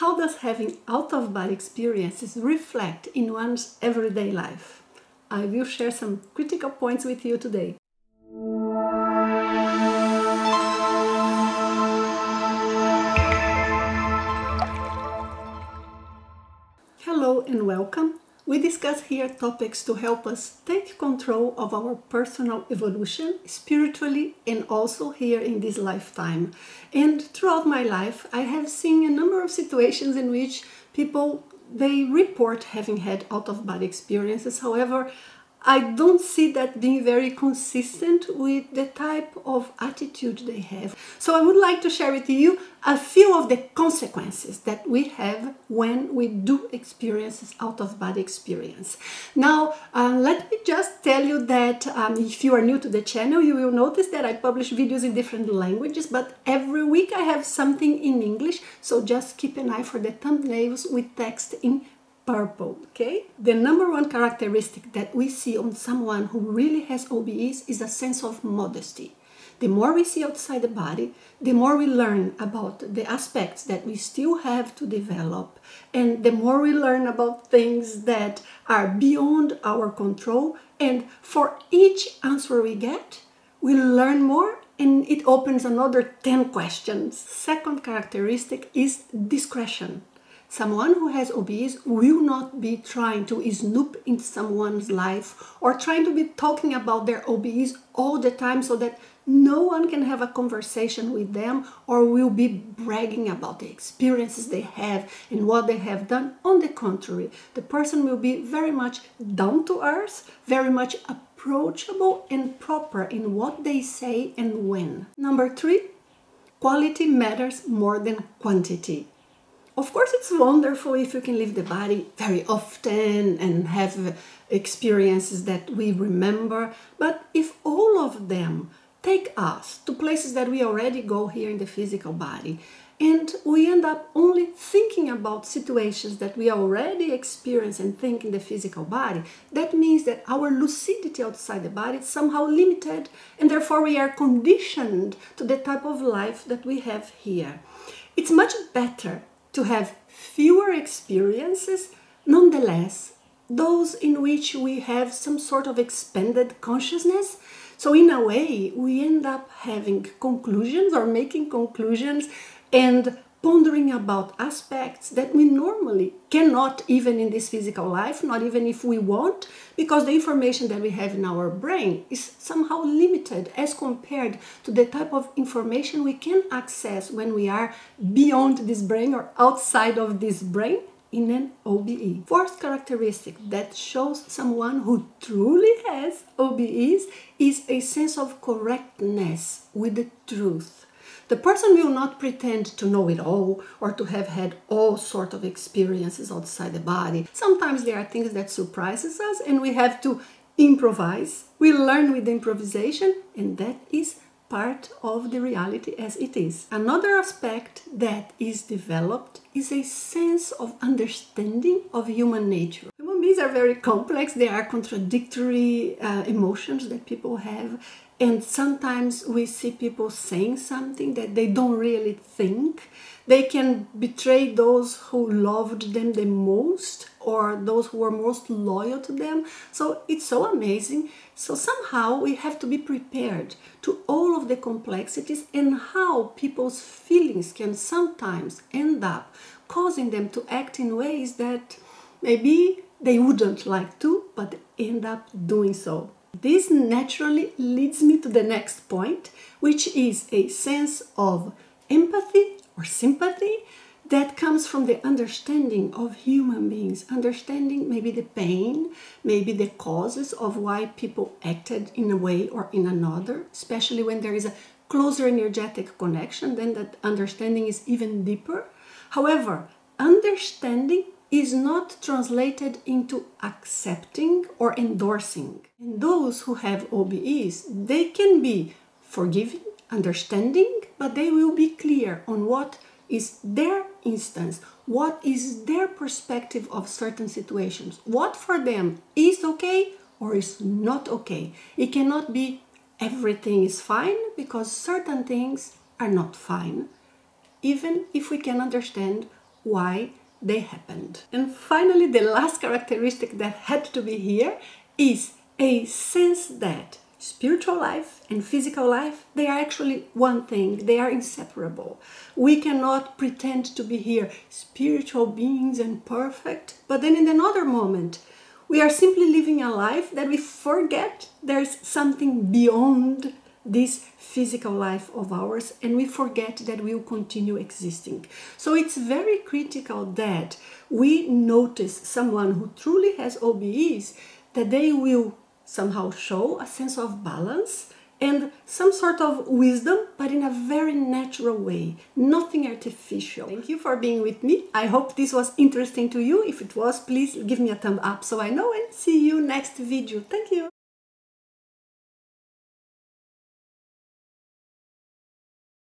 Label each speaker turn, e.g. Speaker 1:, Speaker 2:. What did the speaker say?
Speaker 1: How does having out-of-body experiences reflect in one's everyday life? I will share some critical points with you today. Hello and welcome. We discuss here topics to help us take control of our personal evolution spiritually and also here in this lifetime. And throughout my life, I have seen a number of situations in which people, they report having had out-of-body experiences. However, I don't see that being very consistent with the type of attitude they have. So I would like to share with you a few of the consequences that we have when we do experiences out-of-body experience. Now, let me just tell you that if you are new to the channel, you will notice that I publish videos in different languages, but every week I have something in English, so just keep an eye for the thumbnails with text in purple, okay? The number one characteristic that we see on someone who really has OBEs is a sense of modesty. The more we see outside the body, the more we learn about the aspects that we still have to develop, and the more we learn about things that are beyond our control, and for each answer we get, we learn more and it opens another 10 questions. Second characteristic is discretion. Someone who has OBEs will not be trying to snoop into someone's life or trying to be talking about their OBEs all the time so that no one can have a conversation with them or will be bragging about the experiences they have and what they have done. On the contrary, the person will be very much down to earth, very much approachable and proper in what they say and when. Number 3, quality matters more than quantity. Of course, it's wonderful if you can leave the body very often and have experiences that we remember, but if all of them take us to places that we already go here in the physical body, and we end up only thinking about situations that we already experience and think in the physical body, that means that our lucidity outside the body is somehow limited, and therefore we are conditioned to the type of life that we have here. It's much better to have fewer experiences, nonetheless, those in which we have some sort of expanded consciousness. So in a way, we end up having conclusions or making conclusions and pondering about aspects that we normally cannot even in this physical life, not even if we want, because the information that we have in our brain is somehow limited as compared to the type of information we can access when we are beyond this brain or outside of this brain in an OBE. Fourth characteristic that shows someone who truly has OBEs is a sense of correctness with the truth. The person will not pretend to know it all or to have had all sorts of experiences outside the body. Sometimes there are things that surprises us and we have to improvise. We learn with improvisation, and that is part of the reality as it is. Another aspect that is developed is a sense of understanding of human nature. Human beings are very complex. There are contradictory emotions that people have. And sometimes we see people saying something that they don't really think. They can betray those who loved them the most or those who were most loyal to them. So it's so amazing. So somehow we have to be prepared to all of the complexities and how people's feelings can sometimes end up causing them to act in ways that maybe they wouldn't like to, but end up doing so. This naturally leads me to the next point, which is a sense of empathy or sympathy that comes from the understanding of human beings, understanding maybe the pain, maybe the causes of why people acted in a way or in another, especially when there is a closer energetic connection, then that understanding is even deeper. However, understanding is not translated into accepting or endorsing. And those who have OBEs, they can be forgiving, understanding, but they will be clear on what is their instance, what is their perspective of certain situations, what for them is okay or is not okay. It cannot be everything is fine, because certain things are not fine, even if we can understand why they happened. And finally, the last characteristic that had to be here is a sense that spiritual life and physical life, they are actually one thing. They are inseparable. We cannot pretend to be here spiritual beings and perfect, but then in another moment, we are simply living a life that we forget there's something beyond this physical life of ours, and we forget that we will continue existing. So it's very critical that we notice someone who truly has OBEs, that they will somehow show a sense of balance and some sort of wisdom, but in a very natural way, nothing artificial. Thank you for being with me. I hope this was interesting to you. If it was, please give me a thumb up so I know, and see you next video. Thank you.